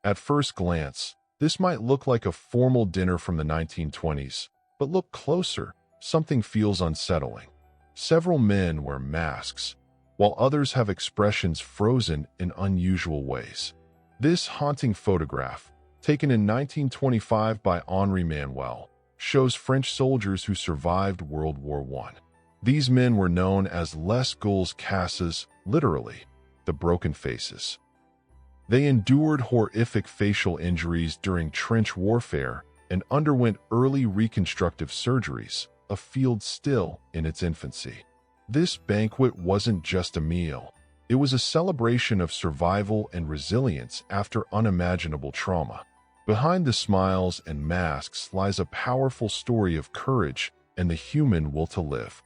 At first glance, this might look like a formal dinner from the 1920s, but look closer, something feels unsettling. Several men wear masks, while others have expressions frozen in unusual ways. This haunting photograph, taken in 1925 by Henri Manuel, shows French soldiers who survived World War I. These men were known as les gueules casses, literally, the broken faces. They endured horrific facial injuries during trench warfare and underwent early reconstructive surgeries, a field still in its infancy. This banquet wasn't just a meal. It was a celebration of survival and resilience after unimaginable trauma. Behind the smiles and masks lies a powerful story of courage and the human will to live.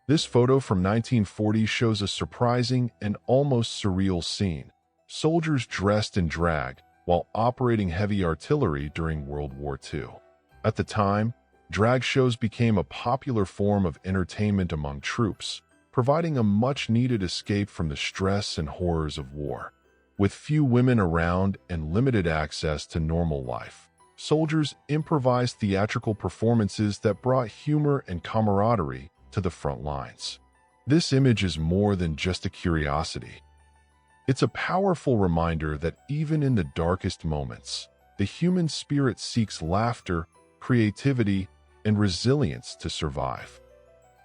This photo from 1940 shows a surprising and almost surreal scene. Soldiers dressed in drag while operating heavy artillery during World War II. At the time, drag shows became a popular form of entertainment among troops, providing a much-needed escape from the stress and horrors of war. With few women around and limited access to normal life, soldiers improvised theatrical performances that brought humor and camaraderie to the front lines. This image is more than just a curiosity. It's a powerful reminder that even in the darkest moments, the human spirit seeks laughter, creativity, and resilience to survive.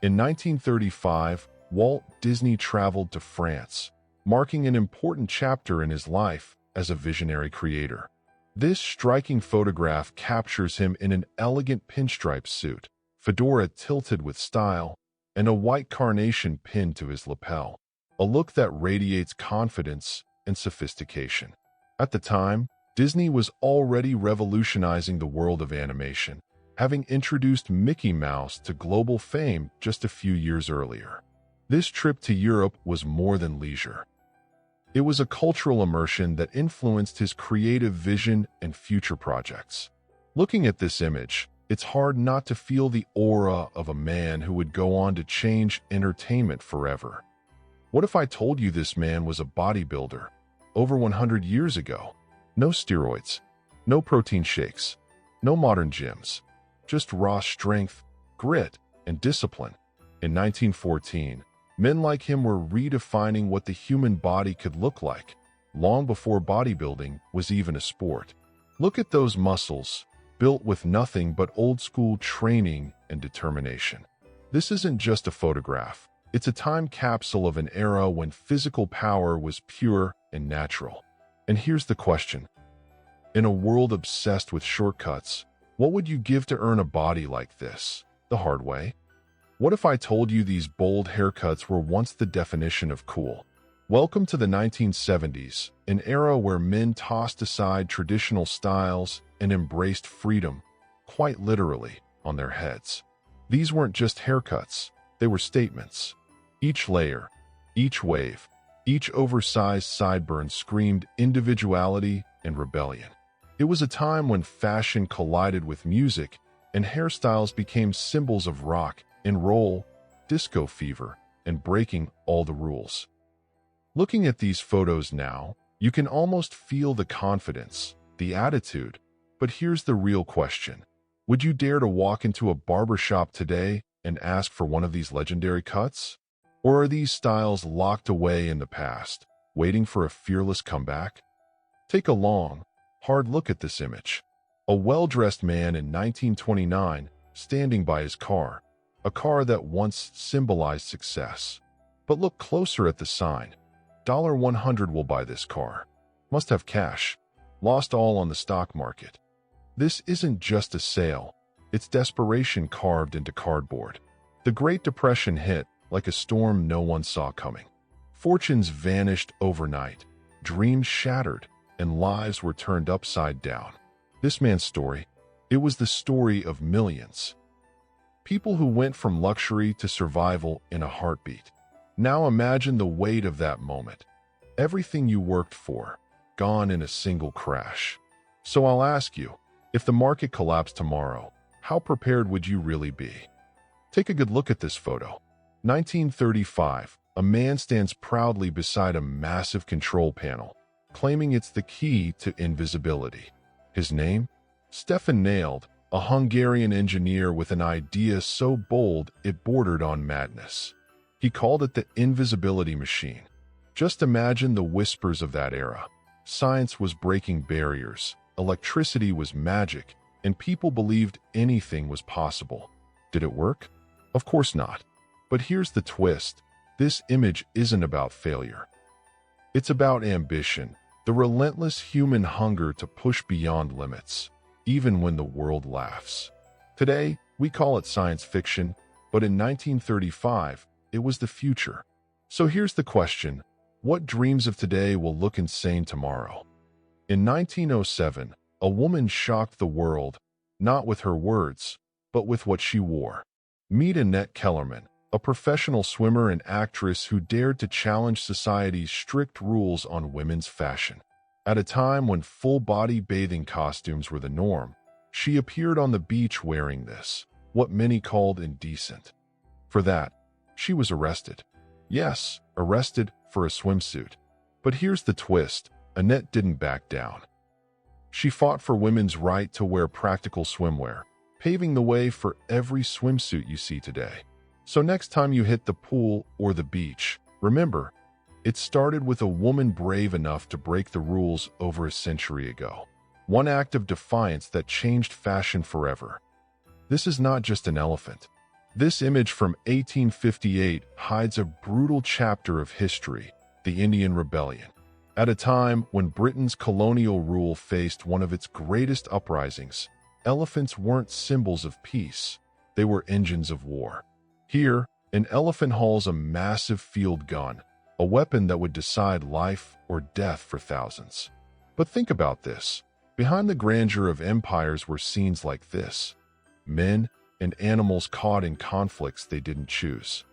In 1935, Walt Disney traveled to France, marking an important chapter in his life as a visionary creator. This striking photograph captures him in an elegant pinstripe suit, fedora tilted with style, and a white carnation pinned to his lapel, a look that radiates confidence and sophistication. At the time, Disney was already revolutionizing the world of animation, having introduced Mickey Mouse to global fame just a few years earlier. This trip to Europe was more than leisure. It was a cultural immersion that influenced his creative vision and future projects. Looking at this image, it's hard not to feel the aura of a man who would go on to change entertainment forever. What if I told you this man was a bodybuilder over 100 years ago? No steroids, no protein shakes, no modern gyms, just raw strength, grit, and discipline. In 1914, men like him were redefining what the human body could look like, long before bodybuilding was even a sport. Look at those muscles, built with nothing but old-school training and determination. This isn't just a photograph. It's a time capsule of an era when physical power was pure and natural. And here's the question. In a world obsessed with shortcuts, what would you give to earn a body like this, the hard way? What if I told you these bold haircuts were once the definition of cool? Welcome to the 1970s, an era where men tossed aside traditional styles and embraced freedom, quite literally, on their heads. These weren't just haircuts, they were statements. Each layer, each wave, each oversized sideburn screamed individuality and rebellion. It was a time when fashion collided with music and hairstyles became symbols of rock and roll, disco fever, and breaking all the rules. Looking at these photos now, you can almost feel the confidence, the attitude. But here's the real question. Would you dare to walk into a barbershop today and ask for one of these legendary cuts? Or are these styles locked away in the past, waiting for a fearless comeback? Take a long, hard look at this image. A well-dressed man in 1929 standing by his car, a car that once symbolized success. But look closer at the sign. $100 will buy this car. Must have cash. Lost all on the stock market. This isn't just a sale. It's desperation carved into cardboard. The Great Depression hit like a storm no one saw coming. Fortunes vanished overnight. Dreams shattered, and lives were turned upside down. This man's story, it was the story of millions. People who went from luxury to survival in a heartbeat. Now imagine the weight of that moment. Everything you worked for, gone in a single crash. So I'll ask you, if the market collapsed tomorrow, how prepared would you really be? Take a good look at this photo. 1935, a man stands proudly beside a massive control panel, claiming it's the key to invisibility. His name? Stefan Nailed, a Hungarian engineer with an idea so bold it bordered on madness. He called it the invisibility machine. Just imagine the whispers of that era. Science was breaking barriers, electricity was magic, and people believed anything was possible. Did it work? Of course not. But here's the twist. This image isn't about failure. It's about ambition, the relentless human hunger to push beyond limits, even when the world laughs. Today, we call it science fiction, but in 1935, it was the future. So here's the question. What dreams of today will look insane tomorrow? In 1907, a woman shocked the world, not with her words, but with what she wore. Meet Annette Kellerman, a professional swimmer and actress who dared to challenge society's strict rules on women's fashion. At a time when full-body bathing costumes were the norm, she appeared on the beach wearing this, what many called indecent. For that, she was arrested. Yes, arrested for a swimsuit. But here's the twist. Annette didn't back down. She fought for women's right to wear practical swimwear, paving the way for every swimsuit you see today. So next time you hit the pool or the beach, remember, it started with a woman brave enough to break the rules over a century ago. One act of defiance that changed fashion forever. This is not just an elephant. This image from 1858 hides a brutal chapter of history, the Indian Rebellion. At a time when Britain's colonial rule faced one of its greatest uprisings, elephants weren't symbols of peace. They were engines of war. Here, an elephant hauls a massive field gun, a weapon that would decide life or death for thousands. But think about this. Behind the grandeur of empires were scenes like this. Men and animals caught in conflicts they didn't choose.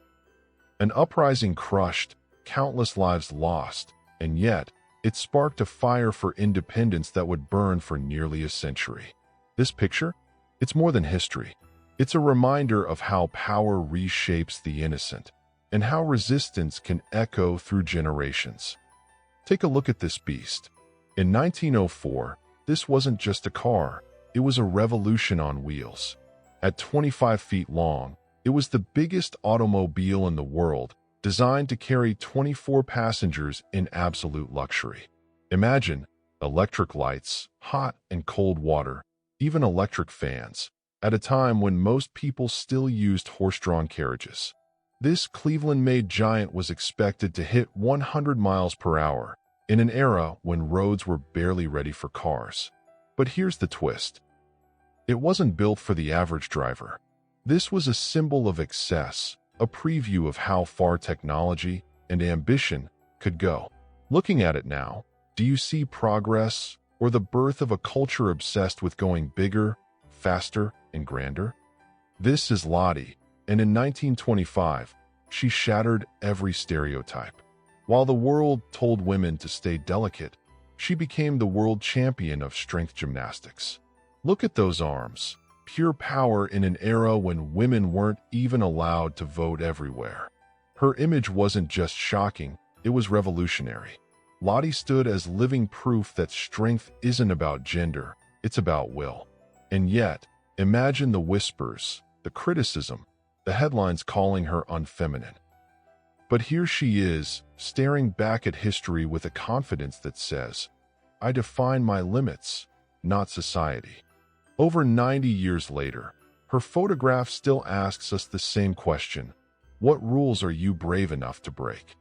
An uprising crushed, countless lives lost, and yet, it sparked a fire for independence that would burn for nearly a century. This picture? It's more than history. It's a reminder of how power reshapes the innocent, and how resistance can echo through generations. Take a look at this beast. In 1904, this wasn't just a car, it was a revolution on wheels. At 25 feet long, it was the biggest automobile in the world, designed to carry 24 passengers in absolute luxury. Imagine electric lights, hot and cold water, even electric fans, at a time when most people still used horse-drawn carriages. This Cleveland-made giant was expected to hit 100 miles per hour in an era when roads were barely ready for cars. But here's the twist. It wasn't built for the average driver. This was a symbol of excess, a preview of how far technology and ambition could go. Looking at it now, do you see progress or the birth of a culture obsessed with going bigger, faster, and grander? This is Lottie, and in 1925, she shattered every stereotype. While the world told women to stay delicate, she became the world champion of strength gymnastics. Look at those arms. Pure power in an era when women weren't even allowed to vote everywhere. Her image wasn't just shocking, it was revolutionary. Lottie stood as living proof that strength isn't about gender, it's about will. And yet, imagine the whispers, the criticism, the headlines calling her unfeminine. But here she is, staring back at history with a confidence that says, I define my limits, not society. Over 90 years later, her photograph still asks us the same question. What rules are you brave enough to break?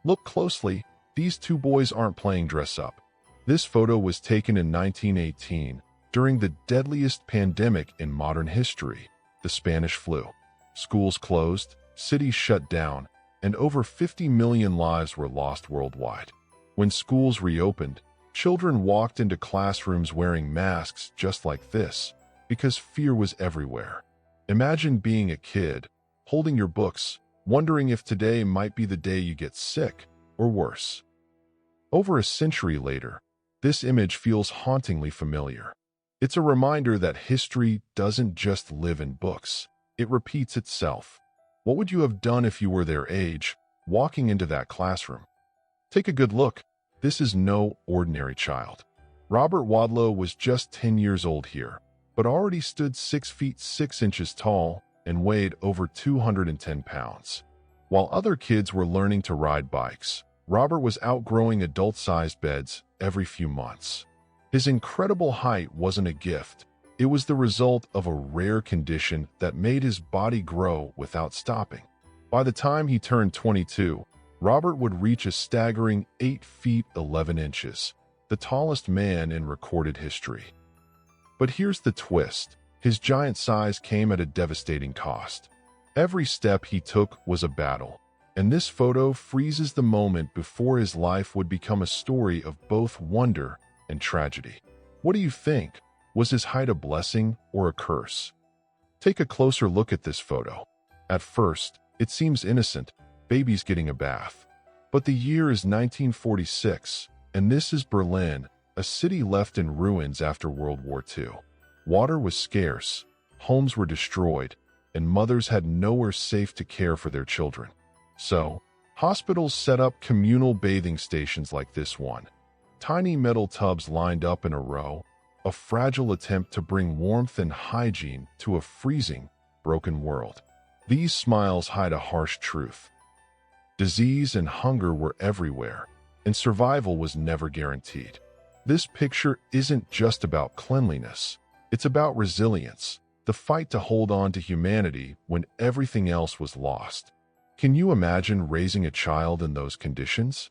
Look closely, these two boys aren't playing dress-up. This photo was taken in 1918, during the deadliest pandemic in modern history, the Spanish flu. Schools closed, cities shut down, and over 50 million lives were lost worldwide. When schools reopened, children walked into classrooms wearing masks just like this, because fear was everywhere. Imagine being a kid, holding your books, wondering if today might be the day you get sick, or worse. Over a century later, this image feels hauntingly familiar. It's a reminder that history doesn't just live in books, it repeats itself. What would you have done if you were their age, walking into that classroom? Take a good look. This is no ordinary child. Robert Wadlow was just 10 years old here, but already stood 6 feet 6 inches tall and weighed over 210 pounds. While other kids were learning to ride bikes, Robert was outgrowing adult-sized beds every few months. His incredible height wasn't a gift. It was the result of a rare condition that made his body grow without stopping. By the time he turned 22, Robert would reach a staggering 8 feet 11 inches, the tallest man in recorded history. But here's the twist. His giant size came at a devastating cost. Every step he took was a battle, and this photo freezes the moment before his life would become a story of both wonder and tragedy. What do you think? Was his height a blessing or a curse? Take a closer look at this photo. At first, it seems innocent, babies getting a bath. But the year is 1946, and this is Berlin, a city left in ruins after World War II. Water was scarce, homes were destroyed, and mothers had nowhere safe to care for their children. So, hospitals set up communal bathing stations like this one. Tiny metal tubs lined up in a row, a fragile attempt to bring warmth and hygiene to a freezing, broken world. These smiles hide a harsh truth. Disease and hunger were everywhere, and survival was never guaranteed. This picture isn't just about cleanliness. It's about resilience, the fight to hold on to humanity when everything else was lost. Can you imagine raising a child in those conditions?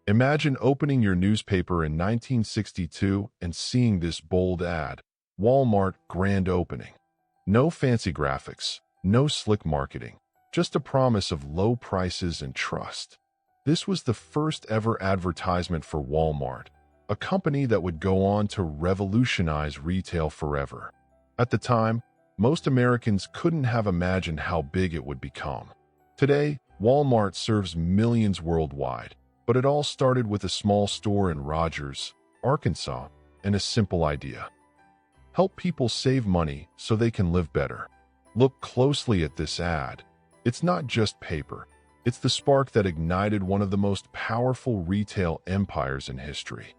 Imagine opening your newspaper in 1962 and seeing this bold ad, Walmart grand opening. No fancy graphics, no slick marketing, just a promise of low prices and trust. This was the first ever advertisement for Walmart, a company that would go on to revolutionize retail forever. At the time, most Americans couldn't have imagined how big it would become. Today, Walmart serves millions worldwide, but it all started with a small store in Rogers, Arkansas, and a simple idea. Help people save money so they can live better. Look closely at this ad. It's not just paper. It's the spark that ignited one of the most powerful retail empires in history.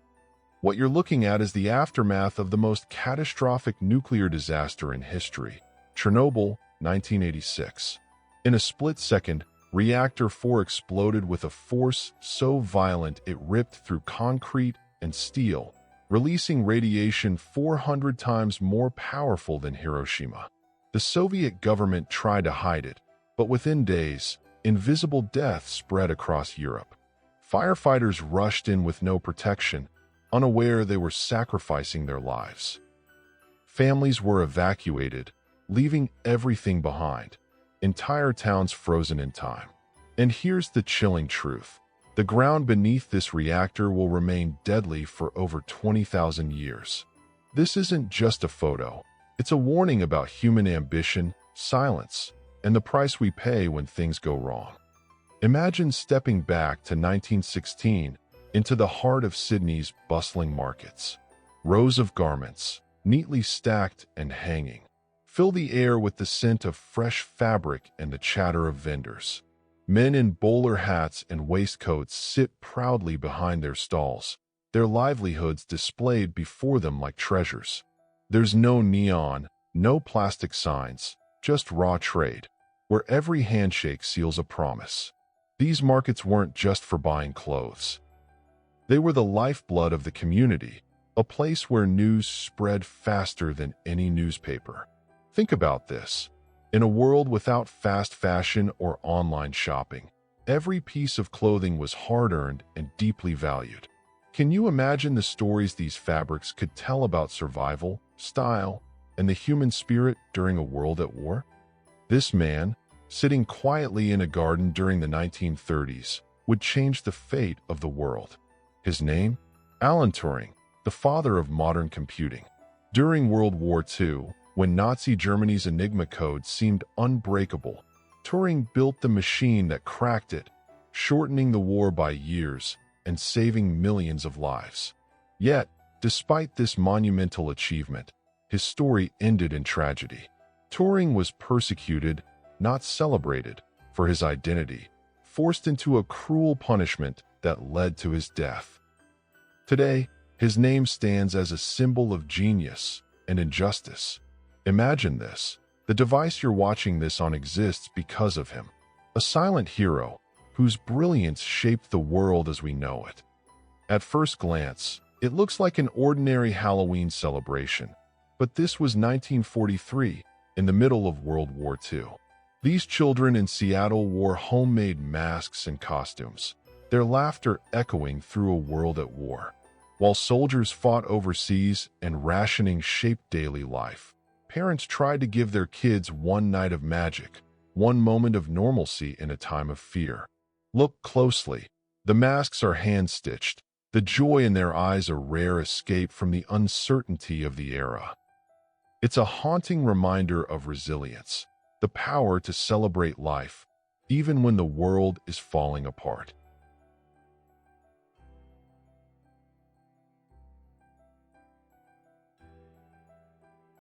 What you're looking at is the aftermath of the most catastrophic nuclear disaster in history, Chernobyl, 1986. In a split second, Reactor 4 exploded with a force so violent it ripped through concrete and steel, releasing radiation 400 times more powerful than Hiroshima. The Soviet government tried to hide it, but within days, invisible death spread across Europe. Firefighters rushed in with no protection, unaware they were sacrificing their lives. Families were evacuated, leaving everything behind. Entire towns frozen in time. And here's the chilling truth. The ground beneath this reactor will remain deadly for over 20,000 years. This isn't just a photo. It's a warning about human ambition, silence, and the price we pay when things go wrong. Imagine stepping back to 1916 into the heart of Sydney's bustling markets. Rows of garments, neatly stacked and hanging, fill the air with the scent of fresh fabric and the chatter of vendors. Men in bowler hats and waistcoats sit proudly behind their stalls, their livelihoods displayed before them like treasures. There's no neon, no plastic signs, just raw trade, where every handshake seals a promise. These markets weren't just for buying clothes. They were the lifeblood of the community, a place where news spread faster than any newspaper. Think about this. In a world without fast fashion or online shopping, every piece of clothing was hard-earned and deeply valued. Can you imagine the stories these fabrics could tell about survival, style, and the human spirit during a world at war? This man, sitting quietly in a garden during the 1930s, would change the fate of the world. His name? Alan Turing, the father of modern computing. During World War II, when Nazi Germany's Enigma code seemed unbreakable, Turing built the machine that cracked it, shortening the war by years and saving millions of lives. Yet, despite this monumental achievement, his story ended in tragedy. Turing was persecuted, not celebrated, for his identity, forced into a cruel punishment that led to his death. Today, his name stands as a symbol of genius and injustice. Imagine this. The device you're watching this on exists because of him. A silent hero whose brilliance shaped the world as we know it. At first glance, it looks like an ordinary Halloween celebration, but this was 1943, in the middle of World War II. These children in Seattle wore homemade masks and costumes, their laughter echoing through a world at war. While soldiers fought overseas and rationing shaped daily life, parents tried to give their kids one night of magic, one moment of normalcy in a time of fear. Look closely. The masks are hand-stitched. The joy in their eyes a rare escape from the uncertainty of the era. It's a haunting reminder of resilience, the power to celebrate life, even when the world is falling apart.